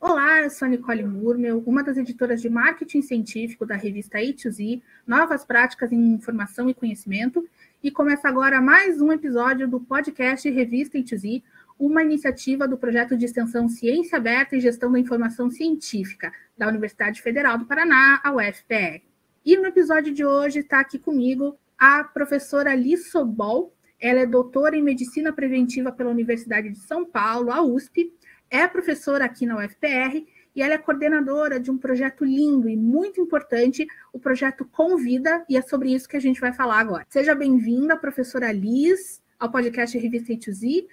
Olá, eu sou a Nicole Murmel, uma das editoras de marketing científico da revista A2Z, Novas Práticas em Informação e Conhecimento, e começa agora mais um episódio do podcast Revista A2Z, uma iniciativa do projeto de extensão Ciência Aberta e Gestão da Informação Científica da Universidade Federal do Paraná, a UFPR. E no episódio de hoje está aqui comigo a professora Liz Sobol. Ela é doutora em Medicina Preventiva pela Universidade de São Paulo, a USP, é professora aqui na UFPR e ela é coordenadora de um projeto lindo e muito importante, o projeto Convida, e é sobre isso que a gente vai falar agora. Seja bem-vinda, professora Liz, ao podcast Revista A2Z,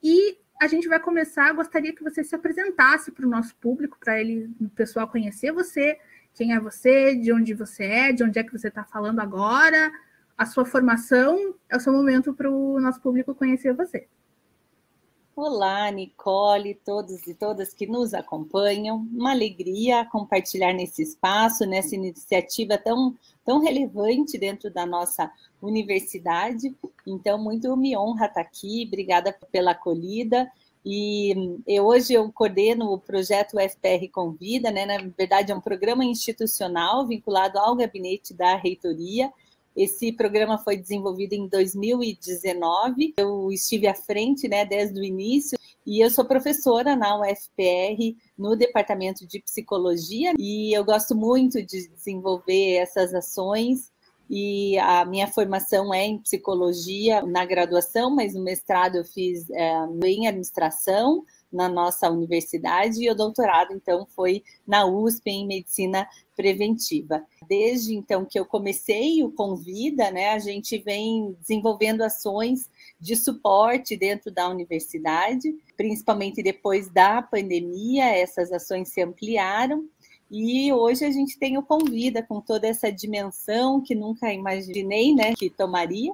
e a gente vai começar, gostaria que você se apresentasse para o nosso público, para o pessoal conhecer você, quem é você, de onde é que você está falando agora, a sua formação, é o seu momento para o nosso público conhecer você. Olá, Nicole, todos e todas que nos acompanham. Uma alegria compartilhar nesse espaço, nessa iniciativa tão relevante dentro da nossa universidade. Então, muito me honra estar aqui. Obrigada pela acolhida. E hoje eu coordeno o projeto UFPR Convida, né? Na verdade, é um programa institucional vinculado ao gabinete da reitoria. Esse programa foi desenvolvido em 2019, eu estive à frente, né, desde o início, e eu sou professora na UFPR, no Departamento de Psicologia, e eu gosto muito de desenvolver essas ações, e a minha formação é em Psicologia na graduação, mas no mestrado eu fiz em Administração, na nossa universidade, e o doutorado, então, foi na USP, em Medicina Preventiva. Desde, então, que eu comecei o Convida, né, a gente vem desenvolvendo ações de suporte dentro da universidade, principalmente depois da pandemia, essas ações se ampliaram, e hoje a gente tem o Convida, com toda essa dimensão que nunca imaginei, né, que tomaria.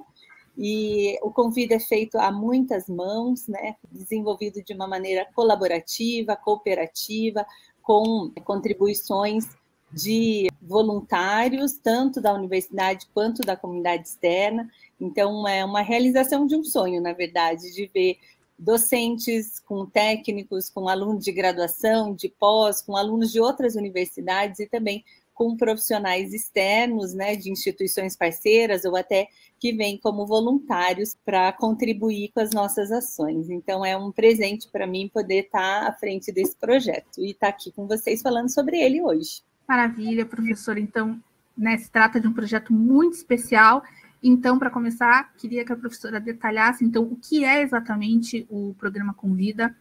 E o Convida é feito a muitas mãos, né? Desenvolvido de uma maneira colaborativa, cooperativa, com contribuições de voluntários, tanto da universidade quanto da comunidade externa. Então, é uma realização de um sonho, na verdade, de ver docentes com técnicos, com alunos de graduação, de pós, com alunos de outras universidades e também com profissionais externos, né, de instituições parceiras ou até que vêm como voluntários para contribuir com as nossas ações. Então, é um presente para mim poder estar à frente desse projeto e estar aqui com vocês falando sobre ele hoje. Maravilha, professora. Então, né, se trata de um projeto muito especial. Então, para começar, queria que a professora detalhasse, então, o que é exatamente o programa Convida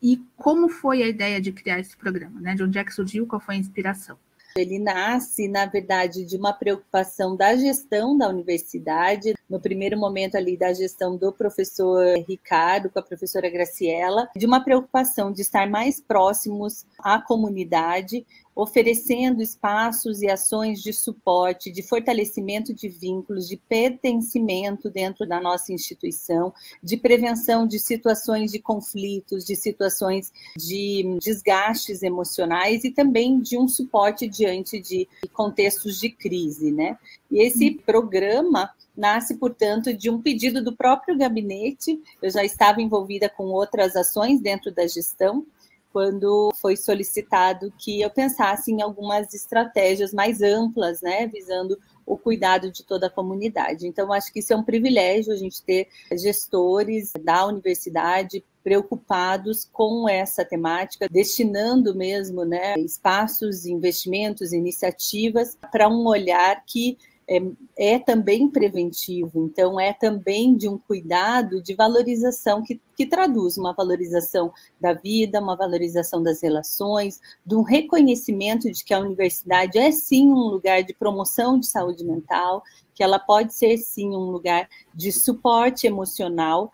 e como foi a ideia de criar esse programa, né? De onde é que surgiu, qual foi a inspiração? Ele nasce, na verdade, de uma preocupação da gestão da universidade, no primeiro momento ali da gestão do professor Ricardo, com a professora Graciela, de uma preocupação de estar mais próximos à comunidade, oferecendo espaços e ações de suporte, de fortalecimento de vínculos, de pertencimento dentro da nossa instituição, de prevenção de situações de conflitos, de situações de desgastes emocionais e também de um suporte diante de contextos de crise, né? E esse programa nasce, portanto, de um pedido do próprio gabinete. Eu já estava envolvida com outras ações dentro da gestão, quando foi solicitado que eu pensasse em algumas estratégias mais amplas, né, visando o cuidado de toda a comunidade. Então, acho que isso é um privilégio, a gente ter gestores da universidade preocupados com essa temática, destinando mesmo, né, espaços, investimentos, iniciativas para um olhar que é também preventivo, então é também de um cuidado de valorização que traduz uma valorização da vida, uma valorização das relações, de um reconhecimento de que a universidade é sim um lugar de promoção de saúde mental, que ela pode ser sim um lugar de suporte emocional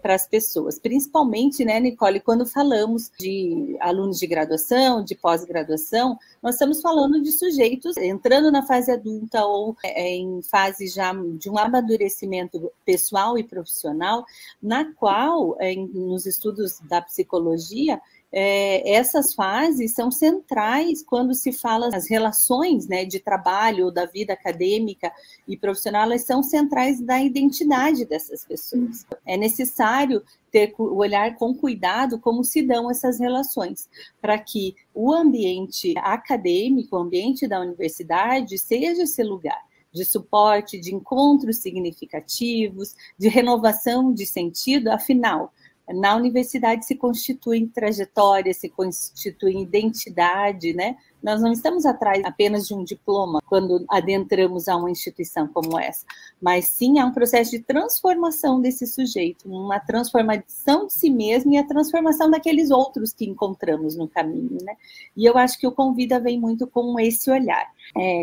para as pessoas, principalmente, né, Nicole, quando falamos de alunos de graduação, de pós-graduação, nós estamos falando de sujeitos entrando na fase adulta ou em fase já de um amadurecimento pessoal e profissional, na qual, nos estudos da psicologia, essas fases são centrais quando se fala das relações, né, de trabalho ou da vida acadêmica e profissional, elas são centrais da identidade dessas pessoas. É necessário ter o olhar com cuidado como se dão essas relações, para que o ambiente acadêmico, o ambiente da universidade, seja esse lugar de suporte, de encontros significativos, de renovação de sentido. Afinal, na universidade se constitui trajetória, se constitui identidade, né? Nós não estamos atrás apenas de um diploma quando adentramos a uma instituição como essa, mas sim há um processo de transformação desse sujeito, uma transformação de si mesmo e a transformação daqueles outros que encontramos no caminho, né? E eu acho que o Convida vem muito com esse olhar.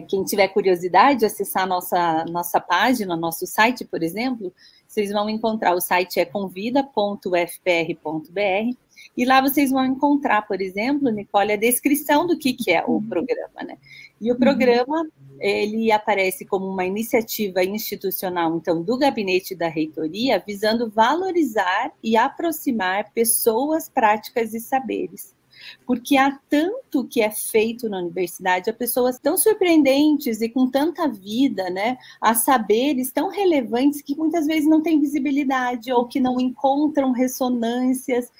Quem tiver curiosidade de acessar nossa página, nosso site, por exemplo, vocês vão encontrar, o site é convida.ufpr.br, e lá vocês vão encontrar, por exemplo, Nicole, a descrição do que é o programa, né? E o programa, ele aparece como uma iniciativa institucional, então, do gabinete da reitoria, visando valorizar e aproximar pessoas, práticas e saberes. Porque há tanto que é feito na universidade, há pessoas tão surpreendentes e com tanta vida, né? Há saberes tão relevantes que muitas vezes não têm visibilidade ou que não encontram ressonâncias,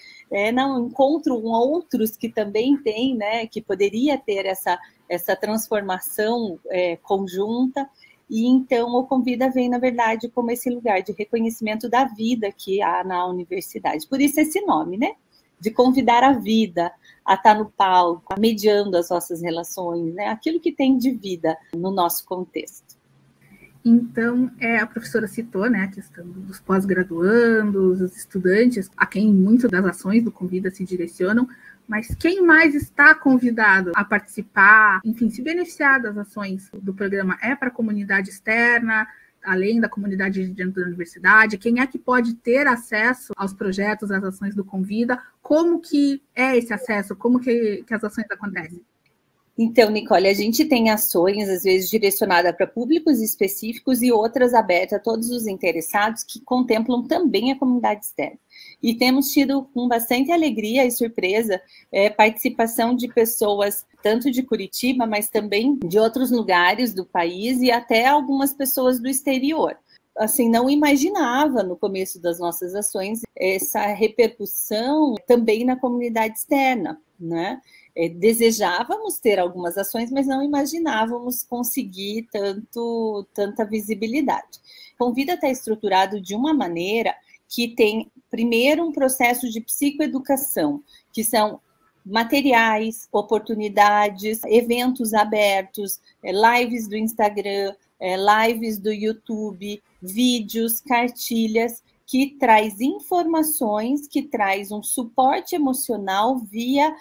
não encontram outros que também têm, né? Que poderia ter essa transformação conjunta. E então o Convida vem, na verdade, como esse lugar de reconhecimento da vida que há na universidade. Por isso esse nome, né? De convidar a vida a estar no palco, mediando as nossas relações, né? Aquilo que tem de vida no nosso contexto. Então, a professora citou, né, a questão dos pós-graduandos, os estudantes, a quem muitas das ações do Convida se direcionam, mas quem mais está convidado a participar, enfim, se beneficiar das ações do programa para a comunidade externa, além da comunidade dentro da universidade? Quem é que pode ter acesso aos projetos, às ações do Convida? Como que é esse acesso? Como que as ações acontecem? Então, Nicole, a gente tem ações, às vezes, direcionadas para públicos específicos e outras abertas a todos os interessados que contemplam também a comunidade externa. E temos tido com bastante alegria e surpresa participação de pessoas, tanto de Curitiba, mas também de outros lugares do país e até algumas pessoas do exterior. Assim, não imaginava no começo das nossas ações essa repercussão também na comunidade externa, né? Desejávamos ter algumas ações, mas não imaginávamos conseguir tanta visibilidade. Convida está estruturado de uma maneira que tem, primeiro, um processo de psicoeducação, que são materiais, oportunidades, eventos abertos, lives do Instagram, lives do YouTube, vídeos, cartilhas, que traz informações, que traz um suporte emocional via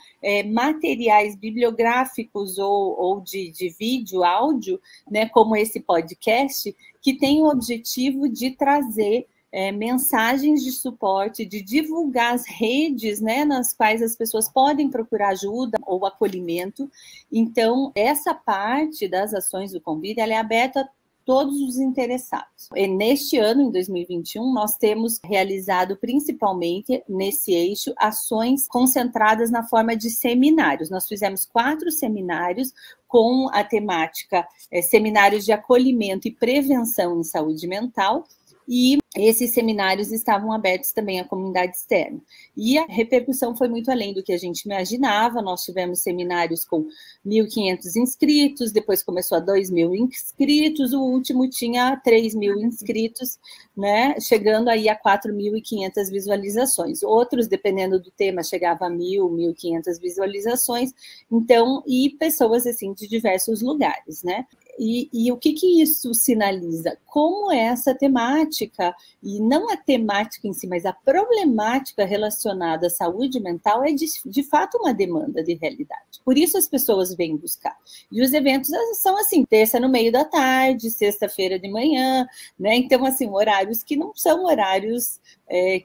materiais bibliográficos ou de vídeo, áudio, né, como esse podcast, que tem o objetivo de trazer mensagens de suporte, de divulgar as redes, né, nas quais as pessoas podem procurar ajuda ou acolhimento. Então, essa parte das ações do Convida, ela é aberta a todos os interessados. E neste ano, em 2021, nós temos realizado principalmente nesse eixo ações concentradas na forma de seminários. Nós fizemos 4 seminários com a temática seminários de acolhimento e prevenção em saúde mental, e esses seminários estavam abertos também à comunidade externa. E a repercussão foi muito além do que a gente imaginava. Nós tivemos seminários com 1.500 inscritos, depois começou a 2.000 inscritos, o último tinha 3.000 inscritos, né, chegando aí a 4.500 visualizações. Outros, dependendo do tema, chegava a 1.000, 1.500 visualizações. Então, e pessoas assim de diversos lugares, né? E o que isso sinaliza? Como essa temática, e não a temática em si, mas a problemática relacionada à saúde mental é de fato uma demanda de realidade. Por isso as pessoas vêm buscar. E os eventos são assim, terça no meio da tarde, sexta-feira de manhã, né? Então, assim, horários que não são horários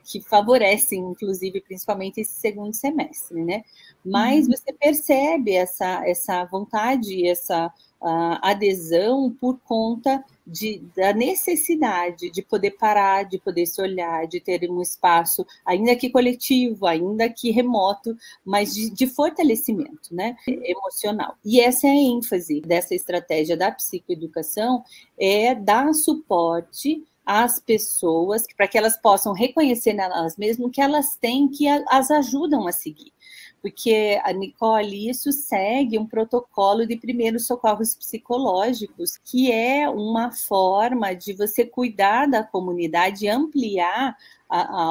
que favorecem, inclusive, principalmente esse segundo semestre, né? Mas você percebe essa vontade, essa a adesão por conta da necessidade de poder parar, de poder se olhar, de ter um espaço, ainda que coletivo, ainda que remoto, mas de fortalecimento, né, emocional. E essa é a ênfase dessa estratégia da psicoeducação, é dar suporte às pessoas, para que elas possam reconhecer nelas mesmas que elas têm, que as ajudam a seguir. Porque, a Nicole, isso segue um protocolo de primeiros socorros psicológicos, que é uma forma de você cuidar da comunidade e ampliar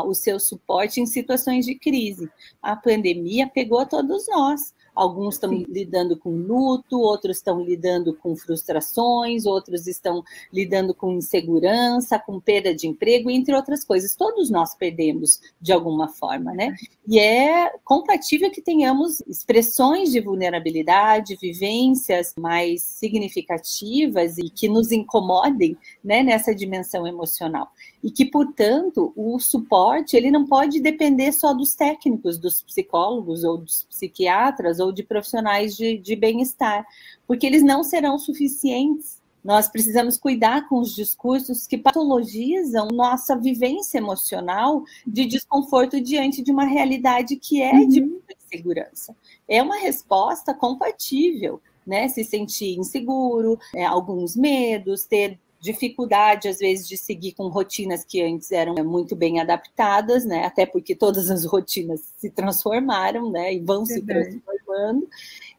o seu suporte em situações de crise. A pandemia pegou a todos nós. Alguns estão lidando com luto, outros estão lidando com frustrações, outros estão lidando com insegurança, com perda de emprego, entre outras coisas. Todos nós perdemos de alguma forma, né? E é compatível que tenhamos expressões de vulnerabilidade, vivências mais significativas e que nos incomodem, né, nessa dimensão emocional. E que, portanto, o suporte ele não pode depender só dos técnicos, dos psicólogos ou dos psiquiatras ou de profissionais de bem-estar, porque eles não serão suficientes. Nós precisamos cuidar com os discursos que patologizam nossa vivência emocional de desconforto diante de uma realidade que é de muita insegurança. É uma resposta compatível, né? Se sentir inseguro, alguns medos, ter dificuldade, às vezes, de seguir com rotinas que antes eram muito bem adaptadas, né? Até porque todas as rotinas se transformaram, né? E vão se transformando.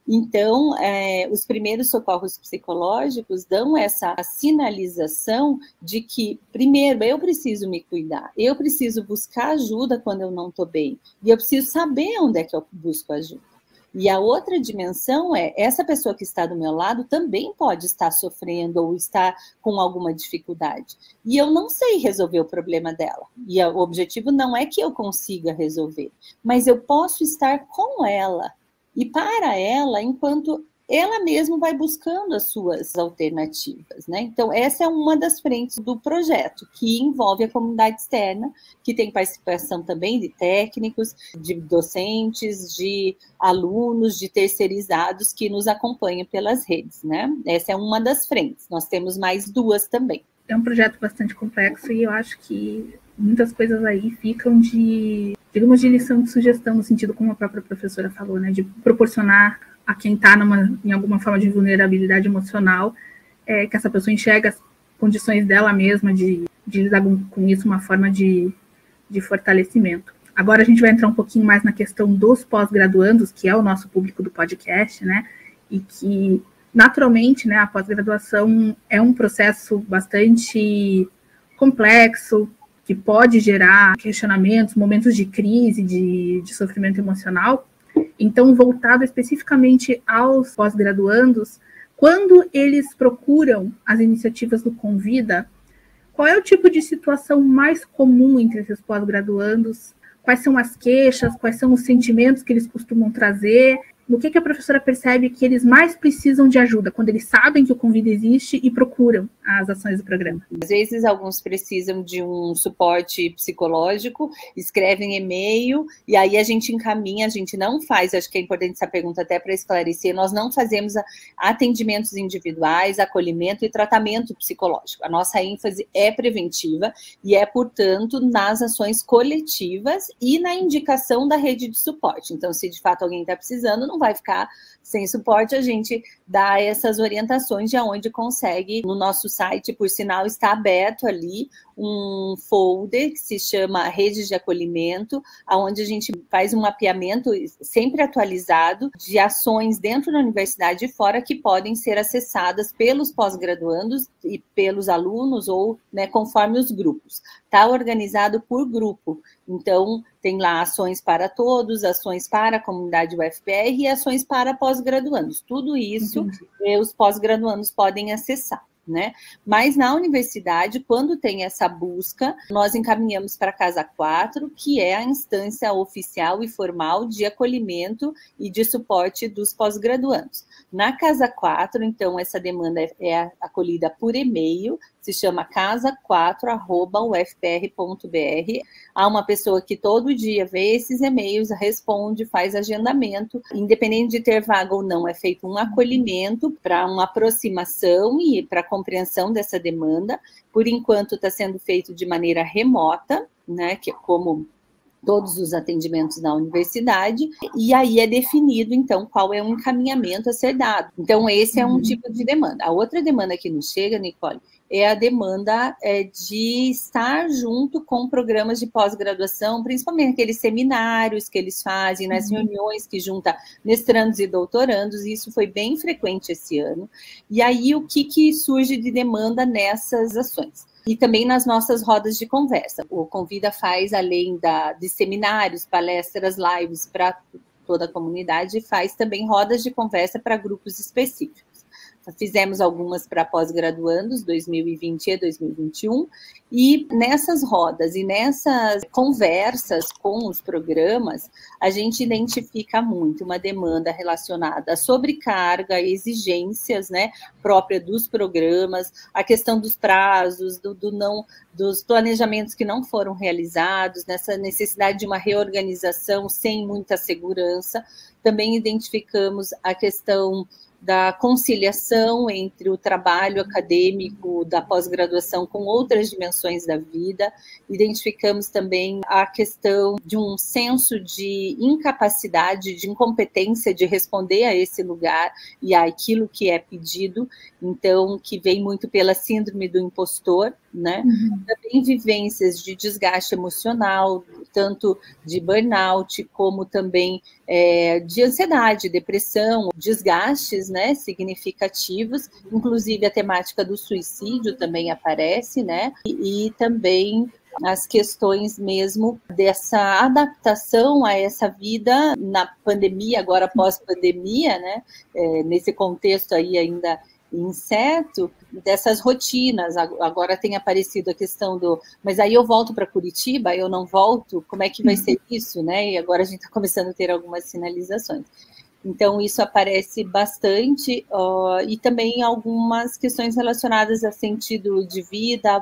Então, os primeiros socorros psicológicos dão essa sinalização de que, primeiro, eu preciso me cuidar, eu preciso buscar ajuda quando eu não estou bem, e eu preciso saber onde é que eu busco ajuda. E a outra dimensão é, essa pessoa que está do meu lado também pode estar sofrendo ou estar com alguma dificuldade. E eu não sei resolver o problema dela. E o objetivo não é que eu consiga resolver, mas eu posso estar com ela e para ela, enquanto ela mesma vai buscando as suas alternativas, né? Então, essa é uma das frentes do projeto, que envolve a comunidade externa, que tem participação também de técnicos, de docentes, de alunos, de terceirizados que nos acompanham pelas redes, né? Essa é uma das frentes. Nós temos mais duas também. É um projeto bastante complexo e eu acho que muitas coisas aí ficam de lição de sugestão, no sentido como a própria professora falou, né? De proporcionar a quem está em alguma forma de vulnerabilidade emocional, que essa pessoa enxerga as condições dela mesma de lidar com isso, uma forma de fortalecimento. Agora a gente vai entrar um pouquinho mais na questão dos pós-graduandos, que é o nosso público do podcast, né? E que, naturalmente, né, a pós-graduação é um processo bastante complexo, que pode gerar questionamentos, momentos de crise, de sofrimento emocional. Então, voltado especificamente aos pós-graduandos, quando eles procuram as iniciativas do Convida, qual é o tipo de situação mais comum entre esses pós-graduandos? Quais são as queixas? Quais são os sentimentos que eles costumam trazer? No que a professora percebe que eles mais precisam de ajuda, quando eles sabem que o Convida existe e procuram as ações do programa? Às vezes, alguns precisam de um suporte psicológico, escrevem e-mail, e aí a gente encaminha, a gente não faz, acho que é importante essa pergunta até para esclarecer, nós não fazemos atendimentos individuais, acolhimento e tratamento psicológico. A nossa ênfase é preventiva e é, portanto, nas ações coletivas e na indicação da rede de suporte. Então, se de fato alguém está precisando, não vai ficar sem suporte, a gente dá essas orientações de onde consegue. No nosso site, por sinal, está aberto ali um folder que se chama Redes de Acolhimento, onde a gente faz um mapeamento sempre atualizado de ações dentro da universidade e fora que podem ser acessadas pelos pós-graduandos e pelos alunos ou, né, conforme os grupos. Está organizado por grupo, então tem lá ações para todos, ações para a comunidade UFPR e ações para pós-graduandos. Tudo isso os pós-graduandos podem acessar, né? Mas na universidade, quando tem essa busca, nós encaminhamos para a Casa 4, que é a instância oficial e formal de acolhimento e de suporte dos pós-graduandos. Na Casa 4, então, essa demanda é acolhida por e-mail, se chama casa4@ufpr.br. Há uma pessoa que todo dia vê esses e-mails, responde, faz agendamento, independente de ter vaga ou não, é feito um acolhimento para uma aproximação e para compreensão dessa demanda. Por enquanto está sendo feito de maneira remota, né, que é como todos os atendimentos na universidade, e aí é definido, então, qual é o encaminhamento a ser dado. Então, esse é um tipo de demanda. A outra demanda que nos chega, Nicole, é a demanda de estar junto com programas de pós-graduação, principalmente aqueles seminários que eles fazem, nas reuniões que junta mestrandos e doutorandos, e isso foi bem frequente esse ano. E aí, o que surge de demanda nessas ações? E também nas nossas rodas de conversa. O Convida faz, além de seminários, palestras, lives para toda a comunidade, faz também rodas de conversa para grupos específicos. Fizemos algumas para pós-graduandos, 2020 e 2021, e nessas rodas e nessas conversas com os programas, a gente identifica muito uma demanda relacionada à sobrecarga, exigências, né, própria dos programas, a questão dos prazos, dos planejamentos que não foram realizados, nessa necessidade de uma reorganização sem muita segurança. Também identificamos a questão da conciliação entre o trabalho acadêmico da pós-graduação com outras dimensões da vida. Identificamos também a questão de um senso de incapacidade, de incompetência de responder a esse lugar e àquilo que é pedido, então, que vem muito pela síndrome do impostor, né? Também vivências de desgaste emocional, tanto de burnout, como também de ansiedade, depressão, desgastes, né, significativos, inclusive a temática do suicídio também aparece, né, e também as questões mesmo dessa adaptação a essa vida na pandemia, agora pós-pandemia, né, nesse contexto aí ainda incerto, dessas rotinas. Agora tem aparecido a questão mas aí eu volto para Curitiba, eu não volto, como é que vai ser isso, né? E agora a gente está começando a ter algumas sinalizações. Então, isso aparece bastante, e também algumas questões relacionadas a sentido de vida,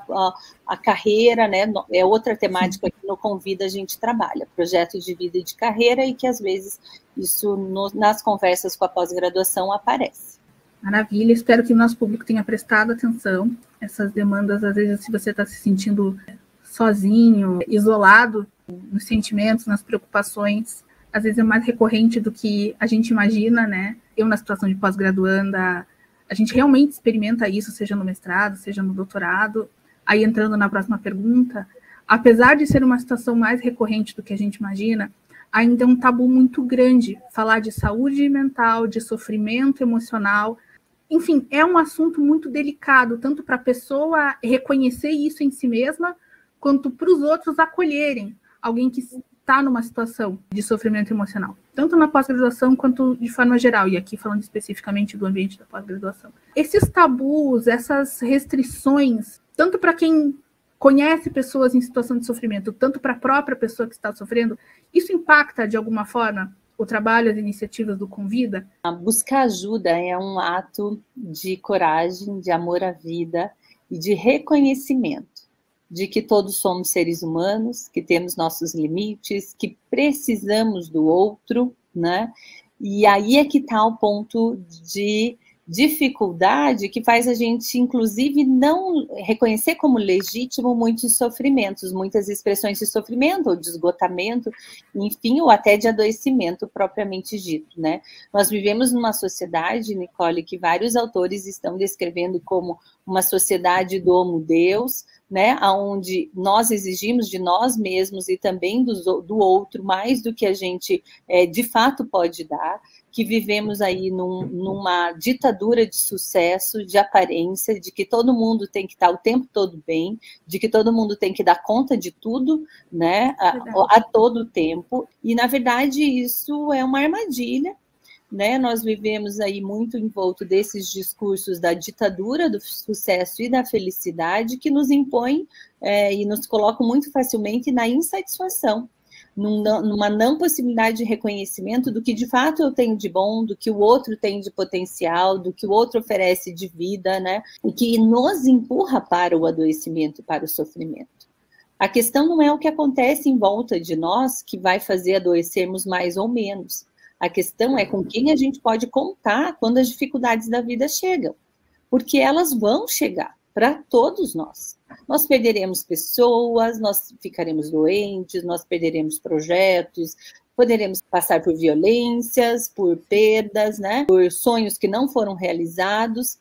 a carreira, né? É outra temática que no Convida a gente trabalha, projetos de vida e de carreira, e que às vezes isso nas conversas com a pós-graduação aparece. Maravilha, espero que o nosso público tenha prestado atenção. Essas demandas, às vezes, se você está se sentindo sozinho, isolado nos sentimentos, nas preocupações, às vezes é mais recorrente do que a gente imagina, né? Eu, na situação de pós-graduanda, a gente realmente experimenta isso, seja no mestrado, seja no doutorado. Aí, entrando na próxima pergunta, apesar de ser uma situação mais recorrente do que a gente imagina, ainda é um tabu muito grande falar de saúde mental, de sofrimento emocional. Enfim, é um assunto muito delicado, tanto para a pessoa reconhecer isso em si mesma, quanto para os outros acolherem alguém que está numa situação de sofrimento emocional, tanto na pós-graduação quanto de forma geral, e aqui falando especificamente do ambiente da pós-graduação. Esses tabus, essas restrições, tanto para quem conhece pessoas em situação de sofrimento, tanto para a própria pessoa que está sofrendo, isso impacta de alguma forma o trabalho, as iniciativas do Convida? Buscar ajuda é um ato de coragem, de amor à vida e de reconhecimento de que todos somos seres humanos, que temos nossos limites, que precisamos do outro, né? E aí é que está o ponto de dificuldade que faz a gente, inclusive, não reconhecer como legítimo muitos sofrimentos, muitas expressões de sofrimento, ou de esgotamento, enfim, ou até de adoecimento propriamente dito, né? Nós vivemos numa sociedade, Nicole, que vários autores estão descrevendo como uma sociedade do homo deus, né, onde nós exigimos de nós mesmos e também do outro mais do que a gente de fato pode dar, que vivemos aí numa ditadura de sucesso, de aparência, de que todo mundo tem que estar o tempo todo bem, de que todo mundo tem que dar conta de tudo, né, a todo tempo, e na verdade isso é uma armadilha, né? Nós vivemos aí muito envolto desses discursos da ditadura do sucesso e da felicidade que nos impõem e nos colocam muito facilmente na insatisfação, numa não possibilidade de reconhecimento do que de fato eu tenho de bom, do que o outro tem de potencial, do que o outro oferece de vida, né? E que nos empurra para o adoecimento, para o sofrimento. A questão não é o que acontece em volta de nós que vai fazer adoecermos mais ou menos. A questão é com quem a gente pode contar quando as dificuldades da vida chegam. porque elas vão chegar para todos nós. Nós perderemos pessoas, nós ficaremos doentes, nós perderemos projetos, poderemos passar por violências, por perdas, né? Por sonhos que não foram realizados,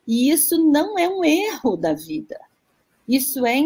e isso não é um erro da vida. Isso é,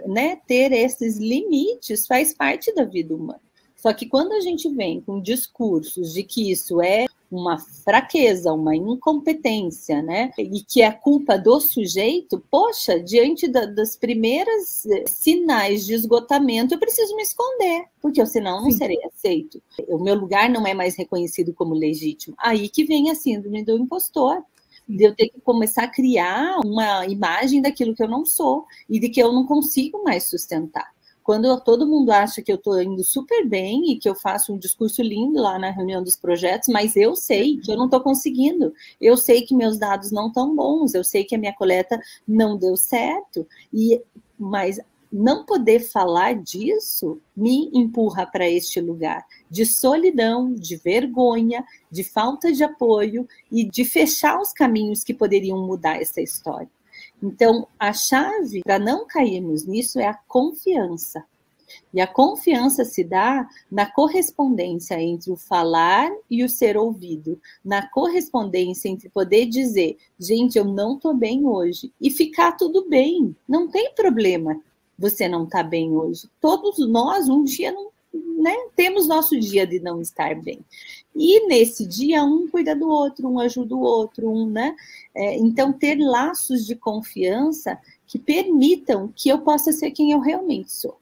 né, ter esses limites faz parte da vida humana. Só que quando a gente vem com discursos de que isso é uma fraqueza, uma incompetência, né? E que é culpa do sujeito, poxa, diante dos primeiros sinais de esgotamento, eu preciso me esconder, porque senão eu não serei aceito. O meu lugar não é mais reconhecido como legítimo. Aí que vem a síndrome do impostor, de eu ter que começar a criar uma imagem daquilo que eu não sou e de que eu não consigo mais sustentar. Quando todo mundo acha que eu estou indo super bem e que eu faço um discurso lindo lá na reunião dos projetos, mas eu sei que eu não estou conseguindo, eu sei que meus dados não estão bons, eu sei que a minha coleta não deu certo, mas não poder falar disso me empurra para este lugar de solidão, de vergonha, de falta de apoio e de fechar os caminhos que poderiam mudar essa história. Então, a chave para não cairmos nisso é a confiança. E a confiança se dá na correspondência entre o falar e o ser ouvido, na correspondência entre poder dizer, gente, eu não estou bem hoje, e ficar tudo bem, não tem problema você não estar bem hoje. Todos nós, um dia, né, temos nosso dia de não estar bem. E nesse dia, um cuida do outro, um ajuda o outro, né? Então, ter laços de confiança que permitam que eu possa ser quem eu realmente sou.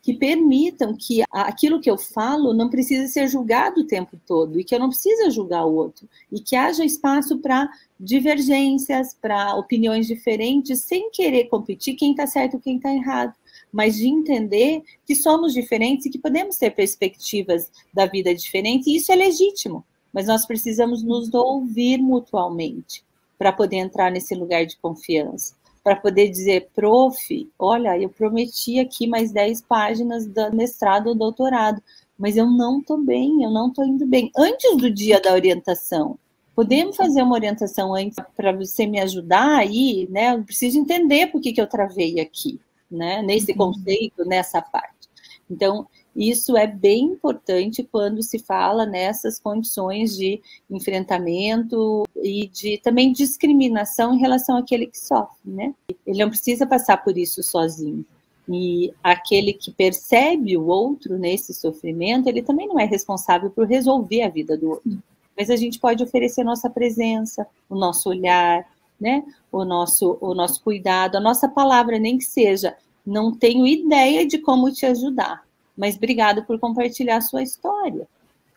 Que permitam que aquilo que eu falo não precise ser julgado o tempo todo e que eu não precise julgar o outro. E que haja espaço para divergências, para opiniões diferentes, sem querer competir quem está certo e quem está errado. Mas de entender que somos diferentes e que podemos ter perspectivas da vida diferentes, e isso é legítimo, mas nós precisamos nos ouvir mutuamente para poder entrar nesse lugar de confiança, para poder dizer, prof, olha, eu prometi aqui mais 10 páginas do mestrado ou doutorado, mas eu não estou bem, eu não estou indo bem. Antes do dia da orientação, podemos fazer uma orientação antes para você me ajudar aí, né? Eu preciso entender por que eu travei aqui. Né, nesse conceito, nessa parte. Então, isso é bem importante quando se fala nessas condições de enfrentamento e de também discriminação em relação àquele que sofre, né? Ele não precisa passar por isso sozinho. E aquele que percebe o outro nesse sofrimento, ele também não é responsável por resolver a vida do outro. Mas a gente pode oferecer nossa presença, o nosso olhar, né? O nosso cuidado, a nossa palavra, nem que seja, não tenho ideia de como te ajudar, mas obrigado por compartilhar a sua história,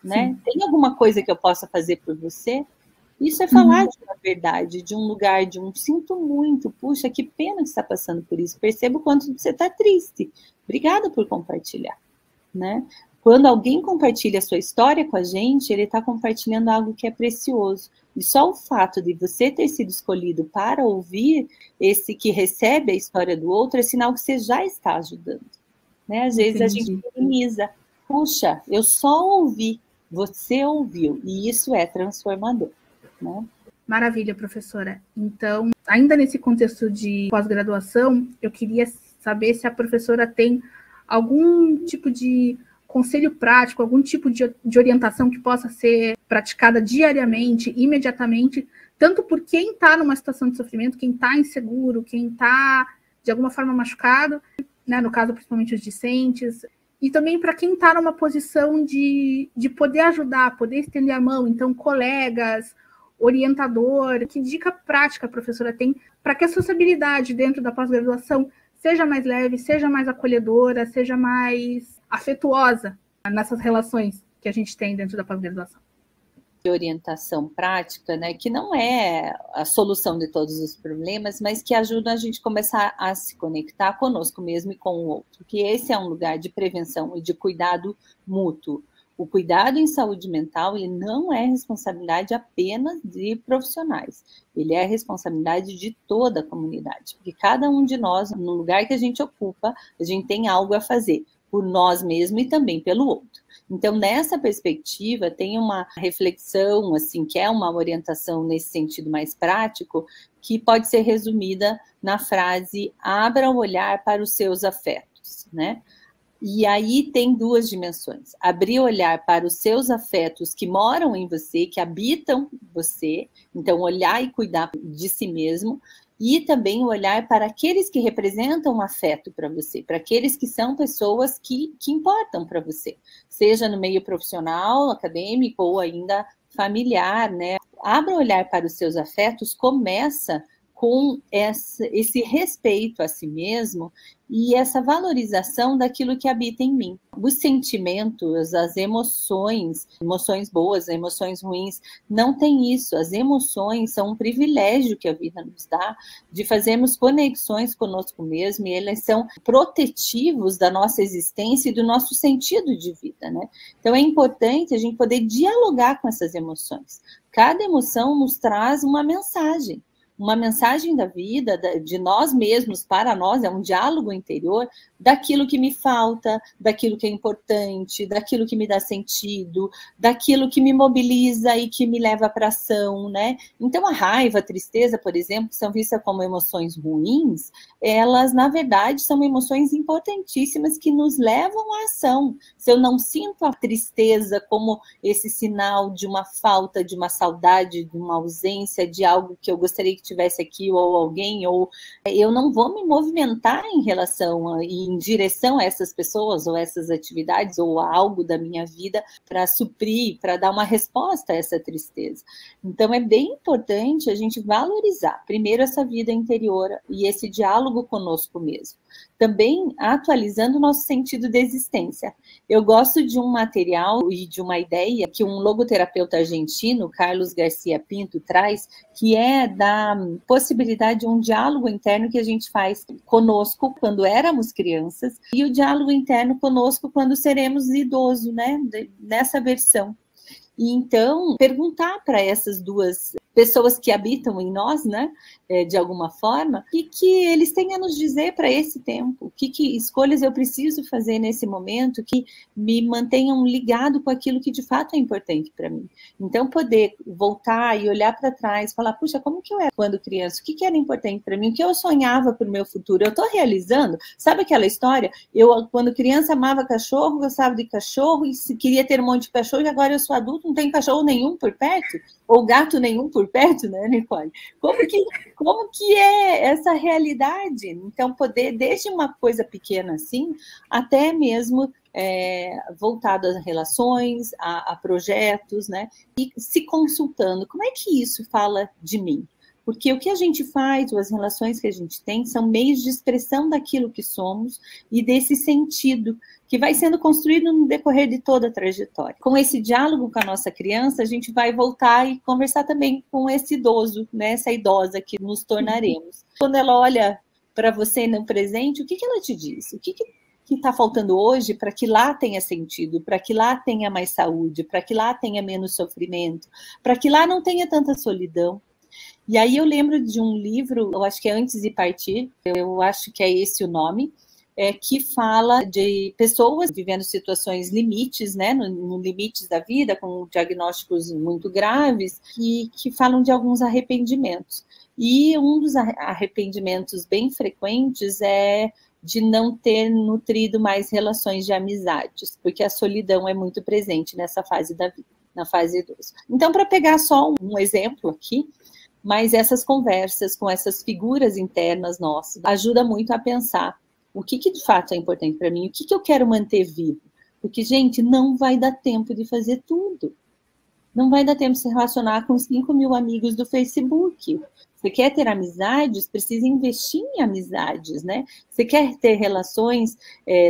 né? Tem alguma coisa que eu possa fazer por você? Isso é falar de uma verdade, de um lugar, de um sinto muito, puxa, que pena que você está passando por isso, percebo o quanto você está triste, obrigada por compartilhar, né? Quando alguém compartilha a sua história com a gente, ele está compartilhando algo que é precioso. E só o fato de você ter sido escolhido para ouvir esse que recebe a história do outro é sinal que você já está ajudando. Né? Às vezes a gente minimiza. Puxa, eu só ouvi, você ouviu. E isso é transformador. Né? Maravilha, professora. Então, ainda nesse contexto de pós-graduação, eu queria saber se a professora tem algum tipo de conselho prático, algum tipo de orientação que possa ser praticada diariamente, imediatamente, tanto por quem está numa situação de sofrimento, quem está inseguro, quem está, de alguma forma, machucado, né, no caso, principalmente os discentes, e também para quem está numa posição de poder ajudar, poder estender a mão, então, colegas, orientador, que dica prática a professora tem para que a sociabilidade dentro da pós-graduação seja mais leve, seja mais acolhedora, seja mais afetuosa nessas relações que a gente tem dentro da pós-graduação. De orientação prática, né, que não é a solução de todos os problemas, mas que ajuda a gente a começar a se conectar conosco mesmo e com o outro, que esse é um lugar de prevenção e de cuidado mútuo. O cuidado em saúde mental, ele não é responsabilidade apenas de profissionais, ele é responsabilidade de toda a comunidade, porque cada um de nós, no lugar que a gente ocupa, a gente tem algo a fazer. por nós mesmos e também pelo outro. Então, nessa perspectiva, tem uma reflexão, assim, que é uma orientação nesse sentido mais prático, que pode ser resumida na frase: abra o olhar para os seus afetos, né? E aí tem duas dimensões: abrir o olhar para os seus afetos que moram em você, que habitam você, então olhar e cuidar de si mesmo, e também o olhar para aqueles que representam um afeto para você, para aqueles que são pessoas que importam para você, seja no meio profissional, acadêmico ou ainda familiar, né? Abra o olhar para os seus afetos começa com esse respeito a si mesmo e essa valorização daquilo que habita em mim. Os sentimentos, as emoções boas, emoções ruins, não tem isso. As emoções são um privilégio que a vida nos dá de fazermos conexões conosco mesmo, e elas são protetivos da nossa existência e do nosso sentido de vida, né? Então é importante a gente poder dialogar com essas emoções. Cada emoção nos traz uma mensagem da vida, de nós mesmos para nós, é um diálogo interior daquilo que me falta, daquilo que é importante, daquilo que me dá sentido, daquilo que me mobiliza e que me leva para ação, né? Então, a raiva, a tristeza, por exemplo, que são vistas como emoções ruins, elas, na verdade, são emoções importantíssimas que nos levam à ação. Se eu não sinto a tristeza como esse sinal de uma falta, de uma saudade, de uma ausência, de algo que eu gostaria que tivesse aqui, ou alguém, ou eu não vou me movimentar em relação em direção a essas pessoas, ou essas atividades, ou a algo da minha vida para suprir, para dar uma resposta a essa tristeza. Então, é bem importante a gente valorizar, primeiro, essa vida interior e esse diálogo conosco mesmo. Também atualizando o nosso sentido de existência. Eu gosto de um material e de uma ideia que um logoterapeuta argentino, Carlos Garcia Pinto, traz, que é da possibilidade de um diálogo interno que a gente faz conosco quando éramos crianças e o diálogo interno conosco quando seremos idosos, né? Nessa versão. E então, perguntar para essas duas pessoas que habitam em nós, né, de alguma forma, e que eles têm a nos dizer para esse tempo, que escolhas eu preciso fazer nesse momento que me mantenham ligado com aquilo que de fato é importante para mim. Então, poder voltar e olhar para trás, falar, puxa, como que eu era quando criança? O que era importante para mim? O que eu sonhava para o meu futuro? Eu estou realizando? Sabe aquela história? Eu, quando criança, amava cachorro, gostava de cachorro, e queria ter um monte de cachorro, e agora eu sou adulto, não tenho cachorro nenhum por perto? Ou gato nenhum por perto, né, Nicole? Como que é essa realidade? Então, poder, desde uma coisa pequena assim, até mesmo voltado às relações, a projetos, né? E se consultando, como é que isso fala de mim? Porque o que a gente faz, ou as relações que a gente tem, são meios de expressão daquilo que somos e desse sentido que vai sendo construído no decorrer de toda a trajetória. Com esse diálogo com a nossa criança, a gente vai voltar e conversar também com esse idoso, né, essa idosa que nos tornaremos. Quando ela olha para você no presente, o que ela te diz? O que está faltando hoje para que lá tenha sentido, para que lá tenha mais saúde, para que lá tenha menos sofrimento, para que lá não tenha tanta solidão? E aí eu lembro de um livro, eu acho que é Antes de Partir, eu acho que é esse o nome, que fala de pessoas vivendo situações limites, né, no limites da vida, com diagnósticos muito graves, que falam de alguns arrependimentos. E um dos arrependimentos bem frequentes é de não ter nutrido mais relações de amizades, porque a solidão é muito presente nessa fase da vida, na fase idosa. Então, para pegar só um exemplo aqui, mas essas conversas com essas figuras internas nossas ajuda muito a pensar o que de fato é importante para mim, o que eu quero manter vivo. Porque, gente, não vai dar tempo de fazer tudo. Não vai dar tempo de se relacionar com 5 mil amigos do Facebook. Você quer ter amizades, precisa investir em amizades, né? Você quer ter relações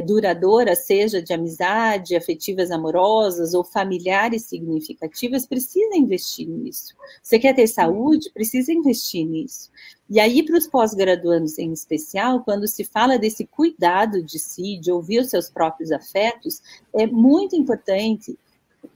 duradouras, seja de amizade, afetivas amorosas ou familiares significativas, precisa investir nisso. Você quer ter saúde, precisa investir nisso. E aí, para os pós-graduandos em especial, quando se fala desse cuidado de si, de ouvir os seus próprios afetos, é muito importante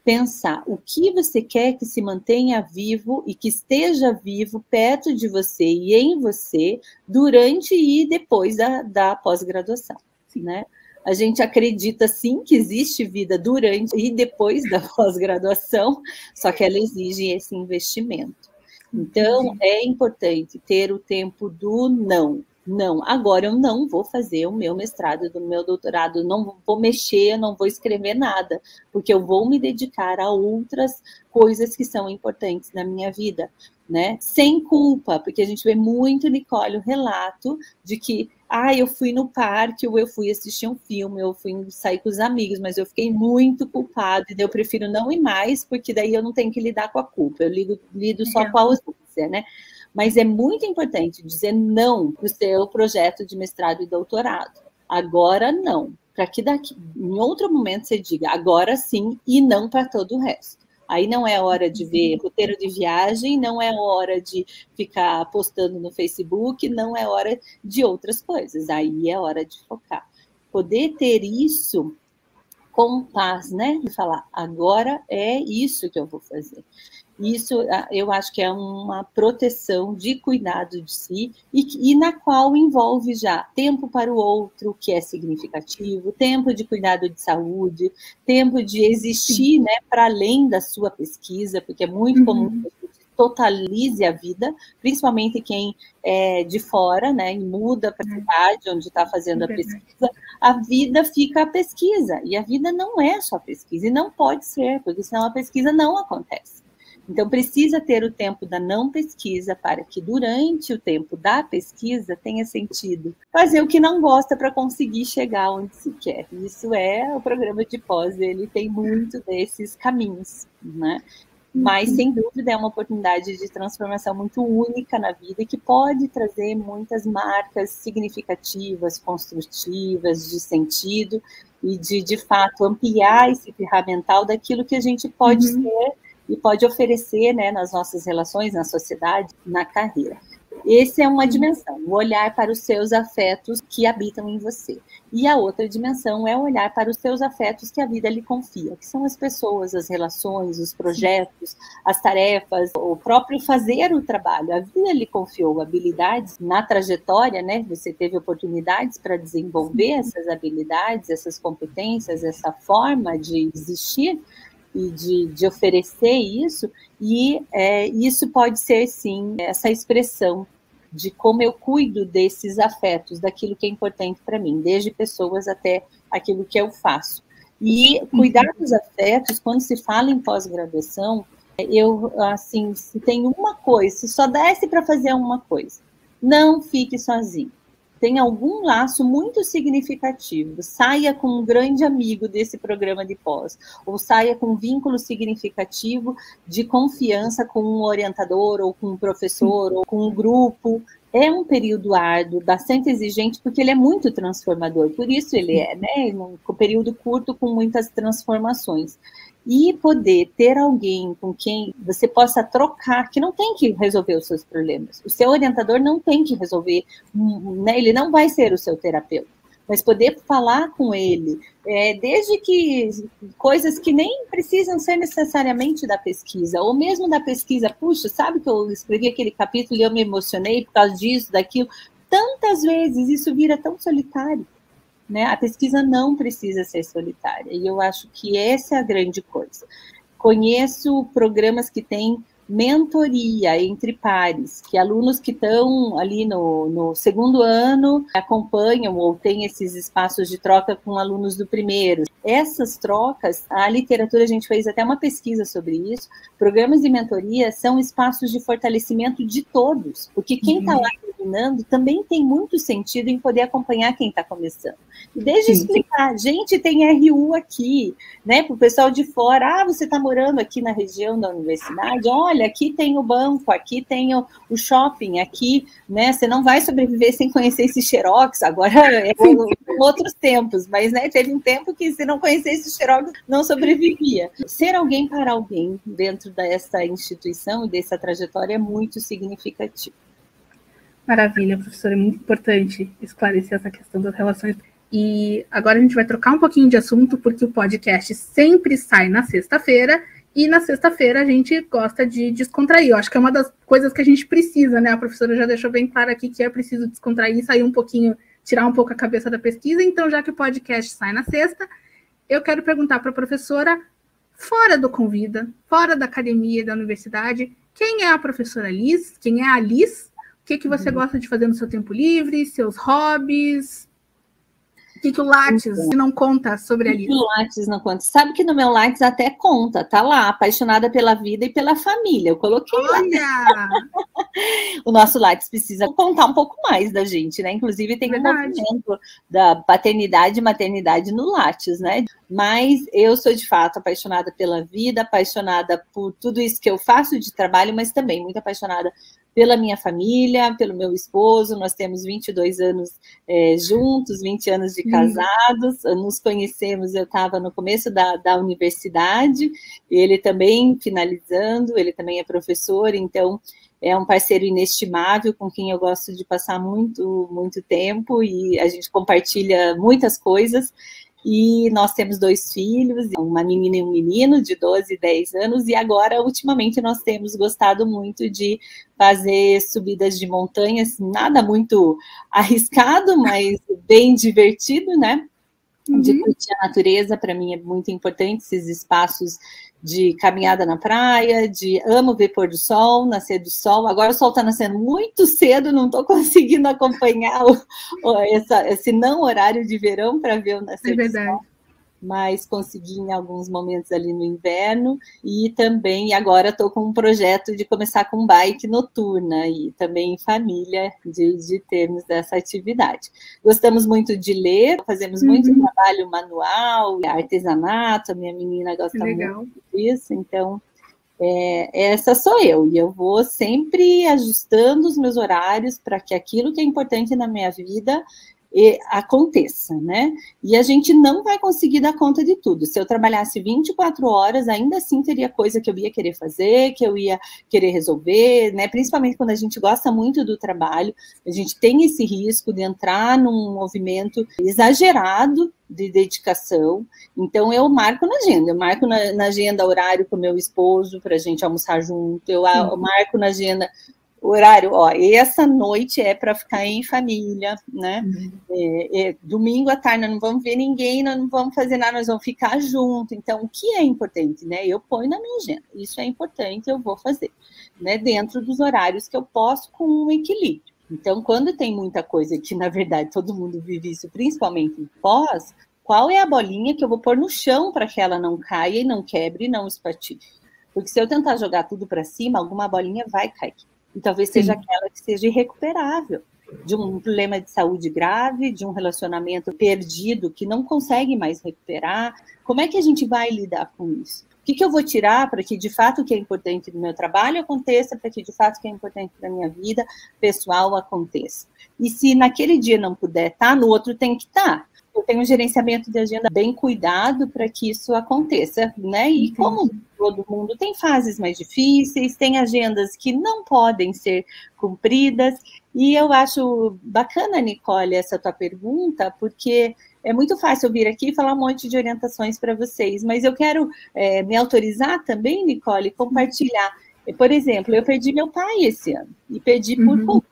pensar o que você quer que se mantenha vivo e que esteja vivo perto de você e em você durante e depois da pós-graduação, né? A gente acredita, sim, que existe vida durante e depois da pós-graduação, só que ela exige esse investimento. Então, é importante ter o tempo do não. Não, agora eu não vou fazer o meu mestrado, do meu doutorado, não vou mexer, não vou escrever nada, porque eu vou me dedicar a outras coisas que são importantes na minha vida, né? Sem culpa, porque a gente vê muito, Nicole, o relato de que eu fui no parque, ou eu fui assistir um filme, eu fui sair com os amigos, mas eu fiquei muito culpado, e eu prefiro não ir mais, porque daí eu não tenho que lidar com a culpa, eu lido só com a ausência, né? Mas é muito importante dizer não para o seu projeto de mestrado e doutorado. Agora não. Para que daqui, em outro momento você diga agora sim e não para todo o resto. Aí não é hora de ver roteiro de viagem, não é hora de ficar postando no Facebook, não é hora de outras coisas. Aí é hora de focar. Poder ter isso com paz, né? E falar, agora é isso que eu vou fazer. Isso eu acho que é uma proteção de cuidado de si e na qual envolve já tempo para o outro, que é significativo, tempo de cuidado de saúde, tempo de existir, né, para além da sua pesquisa, porque é muito comum que a gente totalize a vida, principalmente quem é de fora, né, e muda para a cidade onde está fazendo a pesquisa, a vida fica a pesquisa, e a vida não é só pesquisa, e não pode ser, porque senão a pesquisa não acontece. Então, precisa ter o tempo da não pesquisa para que, durante o tempo da pesquisa, tenha sentido fazer o que não gosta para conseguir chegar onde se quer. Isso é o programa de pós, ele tem muito desses caminhos, né? Mas, sem dúvida, é uma oportunidade de transformação muito única na vida e que pode trazer muitas marcas significativas, construtivas, de sentido e de fato, ampliar esse ferramental daquilo que a gente pode ser e pode oferecer, né, nas nossas relações, na sociedade, na carreira. Essa é uma dimensão, o olhar para os seus afetos que habitam em você. E a outra dimensão é olhar para os seus afetos que a vida lhe confia, que são as pessoas, as relações, os projetos, as tarefas, o próprio fazer o trabalho. A vida lhe confiou habilidades na trajetória, né? Você teve oportunidades para desenvolver essas habilidades, essas competências, essa forma de existir, e de oferecer isso, e isso pode ser, sim, essa expressão de como eu cuido desses afetos, daquilo que é importante para mim, desde pessoas até aquilo que eu faço. E cuidar dos afetos, quando se fala em pós-graduação, assim, se tem uma coisa, se só desse para fazer uma coisa, não fique sozinho. Tem algum laço muito significativo, saia com um grande amigo desse programa de pós, ou saia com um vínculo significativo de confiança com um orientador, ou com um professor, ou com um grupo. É um período árduo, bastante exigente, porque ele é muito transformador, por isso ele é, né, um período curto com muitas transformações. E poder ter alguém com quem você possa trocar, que não tem que resolver os seus problemas. O seu orientador não tem que resolver, né? Ele não vai ser o seu terapeuta, mas poder falar com ele, desde que coisas que nem precisam ser necessariamente da pesquisa, ou mesmo da pesquisa, puxa, sabe que eu escrevi aquele capítulo e eu me emocionei por causa disso, daquilo. Tantas vezes isso vira tão solitário. Né? A pesquisa não precisa ser solitária, e eu acho que essa é a grande coisa. Conheço programas que têm mentoria entre pares, que alunos que estão ali no segundo ano acompanham ou têm esses espaços de troca com alunos do primeiro. Essas trocas, a literatura, a gente fez até uma pesquisa sobre isso, programas de mentoria são espaços de fortalecimento de todos, porque quem está lá terminando também tem muito sentido em poder acompanhar quem está começando. E desde explicar, gente, tem RU aqui, né, para o pessoal de fora, você está morando aqui na região da universidade, olha, aqui tem o banco, aqui tem o shopping, aqui, né, você não vai sobreviver sem conhecer esse Xerox, agora é outros tempos, mas, né, teve um tempo que se não conhecesse o Xerox, não sobrevivia. Ser alguém para alguém dentro dessa instituição e dessa trajetória é muito significativo. Maravilha, professora, é muito importante esclarecer essa questão das relações. E agora a gente vai trocar um pouquinho de assunto, porque o podcast sempre sai na sexta-feira, e na sexta-feira a gente gosta de descontrair. Eu acho que é uma das coisas que a gente precisa, né? A professora já deixou bem claro aqui que é preciso descontrair, sair um pouquinho tirar um pouco a cabeça da pesquisa. Então, já que o podcast sai na sexta, eu quero perguntar para a professora, fora do Convida, fora da academia e da universidade, quem é a professora Liz? Quem é a Liz? O que você gosta de fazer no seu tempo livre? Seus hobbies? O que o Lattes não conta sobre a Liz? O Lattes não conta. Sabe que no meu Lattes até conta, tá lá, apaixonada pela vida e pela família. Eu coloquei lá. O nosso Lattes precisa contar um pouco mais da gente, né? Inclusive tem um movimento da paternidade e maternidade no Lattes, né? Mas eu sou, de fato, apaixonada pela vida, apaixonada por tudo isso que eu faço de trabalho, mas também muito apaixonada pela minha família, pelo meu esposo. Nós temos 22 anos juntos, 20 anos de casados. Nos conhecemos, eu estava no começo da universidade, ele também finalizando, ele também é professor, então é um parceiro inestimável com quem eu gosto de passar muito, muito tempo, e a gente compartilha muitas coisas. E nós temos 2 filhos, uma menina e um menino de 12 e 10 anos, e agora, ultimamente, nós temos gostado muito de fazer subidas de montanhas, nada muito arriscado, mas bem divertido, né? De curtir a natureza. Para mim é muito importante esses espaços de caminhada na praia, amo ver pôr do sol, nascer do sol. Agora o sol está nascendo muito cedo, não estou conseguindo acompanhar esse não horário de verão para ver o nascer do sol, mas consegui em alguns momentos ali no inverno. E também agora estou com um projeto de começar com bike noturna, e também em família, de termos essa atividade. Gostamos muito de ler, fazemos muito trabalho manual, artesanato, a minha menina gosta muito disso, então essa sou eu, e eu vou sempre ajustando os meus horários para que aquilo que é importante na minha vida aconteça, né? E a gente não vai conseguir dar conta de tudo. Se eu trabalhasse 24 horas, ainda assim teria coisa que eu ia querer fazer, que eu ia querer resolver, né? Principalmente quando a gente gosta muito do trabalho, a gente tem esse risco de entrar num movimento exagerado de dedicação. Então eu marco na agenda, na agenda horário com meu esposo para a gente almoçar junto, eu marco na agenda horário, essa noite é para ficar em família, né? Domingo à tarde nós não vamos ver ninguém, nós não vamos fazer nada, nós vamos ficar junto. Então, o que é importante, né? Eu ponho na minha agenda, isso é importante, eu vou fazer, né? Dentro dos horários que eu posso, com um equilíbrio. Então, quando tem muita coisa que, na verdade, todo mundo vive isso, principalmente em pós, qual é a bolinha que eu vou pôr no chão para que ela não caia e não quebre e não espatifе? Porque se eu tentar jogar tudo para cima, alguma bolinha vai cair. E talvez seja aquela que seja irrecuperável, de um problema de saúde grave, de um relacionamento perdido que não consegue mais recuperar. Como é que a gente vai lidar com isso? O que eu vou tirar para que, de fato, o que é importante no meu trabalho aconteça, para que, de fato, o que é importante para a minha vida pessoal aconteça? E se naquele dia não puder estar, no outro tem que estar. Eu tenho um gerenciamento de agenda bem cuidado para que isso aconteça, né? E como todo mundo tem fases mais difíceis, tem agendas que não podem ser cumpridas, e eu acho bacana, Nicole, essa tua pergunta, porque é muito fácil eu vir aqui e falar um monte de orientações para vocês, mas eu quero me autorizar também, Nicole, compartilhar. Por exemplo, eu perdi meu pai esse ano, e perdi por Covid.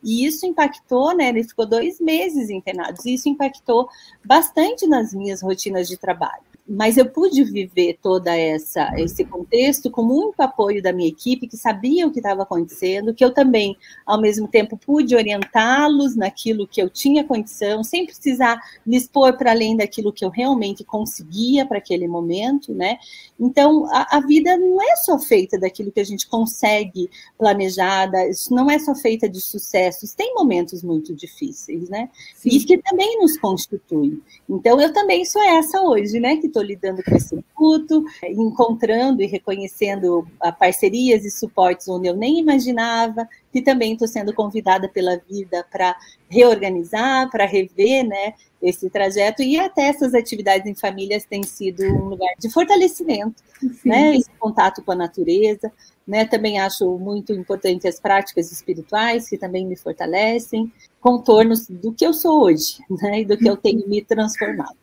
E isso impactou, né? Ele ficou 2 meses internado, e isso impactou bastante nas minhas rotinas de trabalho. Mas eu pude viver todo esse contexto com muito apoio da minha equipe, que sabia o que estava acontecendo, que eu também, ao mesmo tempo, pude orientá-los naquilo que eu tinha condição, sem precisar me expor para além daquilo que eu realmente conseguia para aquele momento, né? Então, a vida não é só feita daquilo que a gente consegue planejar, isso não é só feita de sucessos, tem momentos muito difíceis, né? Sim. E que também nos constituem. Então, eu também sou essa hoje, né? Que estou lidando com esse luto, encontrando e reconhecendo parcerias e suportes onde eu nem imaginava, que também estou sendo convidada pela vida para reorganizar, para rever, né, esse trajeto, e até essas atividades em famílias têm sido um lugar de fortalecimento, né, esse contato com a natureza, né, também acho muito importante as práticas espirituais, que também me fortalecem, contornos do que eu sou hoje, né, e do que eu tenho me transformado.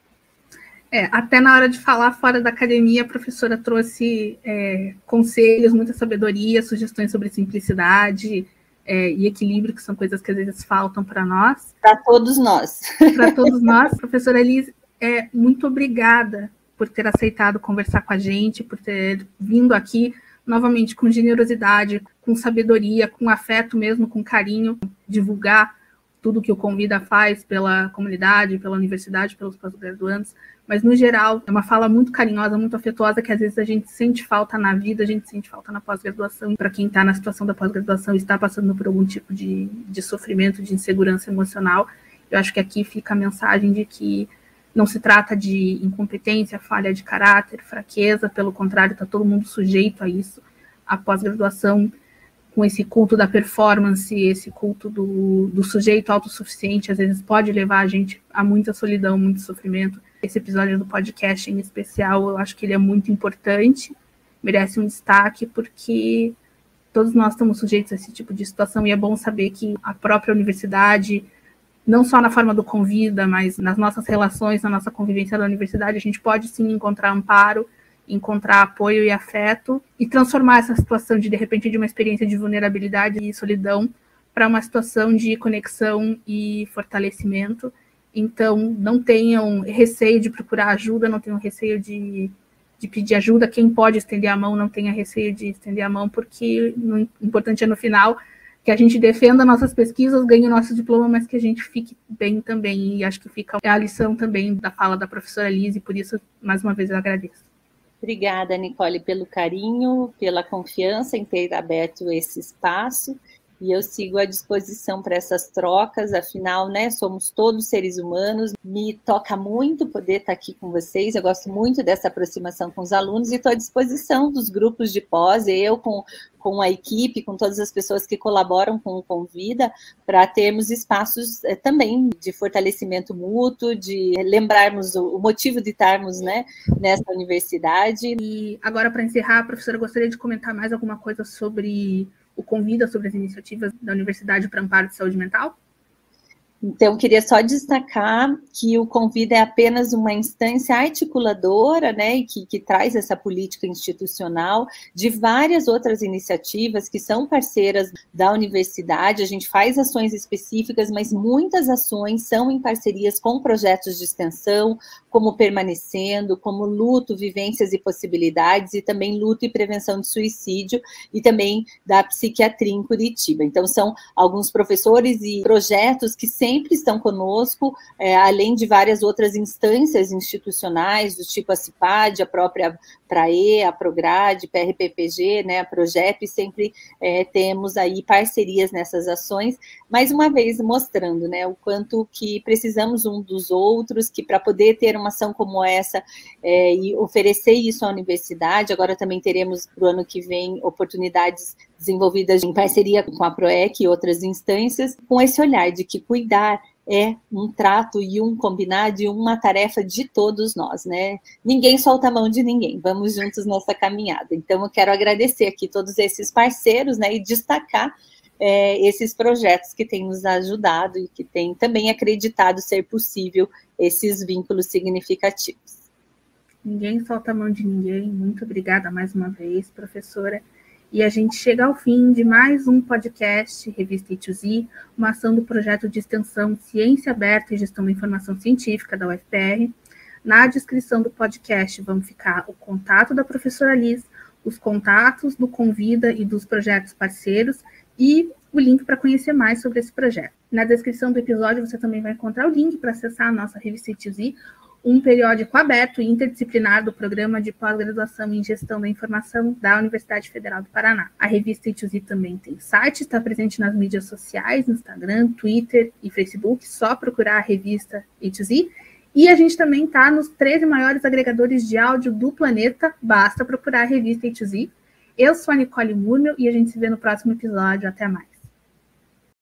Até na hora de falar fora da academia, a professora trouxe conselhos, muita sabedoria, sugestões sobre simplicidade, e equilíbrio, que são coisas que às vezes faltam para nós. Para todos nós. Para todos nós. Professora Elis, muito obrigada por ter aceitado conversar com a gente, por ter vindo aqui novamente com generosidade, com sabedoria, com afeto mesmo, com carinho, divulgar tudo que o Convida faz pela comunidade, pela universidade, pelos pós-graduandos, mas no geral é uma fala muito carinhosa, muito afetuosa, que às vezes a gente sente falta na vida, a gente sente falta na pós-graduação. Para quem está na situação da pós-graduação e está passando por algum tipo de sofrimento, de insegurança emocional, eu acho que aqui fica a mensagem de que não se trata de incompetência, falha de caráter, fraqueza, pelo contrário, está todo mundo sujeito a isso. A pós-graduação, com esse culto da performance, esse culto do sujeito autossuficiente, às vezes pode levar a gente a muita solidão, muito sofrimento. Esse episódio do podcast em especial, eu acho que ele é muito importante, merece um destaque, porque todos nós estamos sujeitos a esse tipo de situação, e é bom saber que a própria universidade, não só na forma do Convida, mas nas nossas relações, na nossa convivência da universidade, a gente pode sim encontrar amparo, encontrar apoio e afeto, e transformar essa situação de repente, de uma experiência de vulnerabilidade e solidão para uma situação de conexão e fortalecimento. Então, não tenham receio de procurar ajuda, não tenham receio de pedir ajuda. Quem pode estender a mão, não tenha receio de estender a mão, porque o importante é, no final, que a gente defenda nossas pesquisas, ganhe o nosso diploma, mas que a gente fique bem também. E acho que fica a lição também da fala da professora Liz, e por isso, mais uma vez, eu agradeço. Obrigada, Nicole, pelo carinho, pela confiança em ter aberto esse espaço. E eu sigo à disposição para essas trocas, afinal, né, somos todos seres humanos. Me toca muito poder estar aqui com vocês, eu gosto muito dessa aproximação com os alunos e estou à disposição dos grupos de pós, eu com a equipe, com todas as pessoas que colaboram com o Convida, para termos espaços também de fortalecimento mútuo, de lembrarmos o motivo de estarmos, né, nessa universidade. E agora, para encerrar, professora, gostaria de comentar mais alguma coisa sobre o Convida, sobre as iniciativas da Universidade para Amparo de Saúde Mental? Então, queria só destacar que o Convida é apenas uma instância articuladora, né, e que traz essa política institucional de várias outras iniciativas que são parceiras da universidade. A gente faz ações específicas, mas muitas ações são em parcerias com projetos de extensão, como Permanecendo, como Luto, Vivências e Possibilidades, e também Luto e Prevenção de Suicídio, e também da psiquiatria em Curitiba. Então, são alguns professores e projetos que sempre estão conosco, além de várias outras instâncias institucionais, do tipo a CIPAD, a própria PRAE, a PROGRADE, PRPPG, né, a PROGEP, sempre temos aí parcerias nessas ações, mais uma vez mostrando, né, o quanto que precisamos um dos outros, que para poder ter uma ação como essa e oferecer isso à universidade, agora também teremos para o ano que vem oportunidades desenvolvidas em parceria com a PROEC e outras instâncias, com esse olhar de que cuidar é um trato e um combinado e uma tarefa de todos nós, né? Ninguém solta a mão de ninguém, vamos juntos nessa caminhada. Então, eu quero agradecer aqui todos esses parceiros, né, e destacar esses projetos que têm nos ajudado e que têm também acreditado ser possível esses vínculos significativos. Ninguém solta a mão de ninguém. Muito obrigada mais uma vez, professora. E a gente chega ao fim de mais um podcast Revista A2Z, uma ação do projeto de extensão Ciência Aberta e Gestão da Informação Científica da UFPR. Na descrição do podcast vão ficar o contato da professora Liz, os contatos do Convida e dos projetos parceiros e o link para conhecer mais sobre esse projeto. Na descrição do episódio você também vai encontrar o link para acessar a nossa Revista A2Z, um periódico aberto e interdisciplinar do Programa de Pós-Graduação em Gestão da Informação da Universidade Federal do Paraná. A revista A2Z também tem site, está presente nas mídias sociais, no Instagram, Twitter e Facebook, só procurar a revista A2Z. E a gente também está nos 13 maiores agregadores de áudio do planeta, basta procurar a revista A2Z. Eu sou a Nicole Murmel e a gente se vê no próximo episódio. Até mais.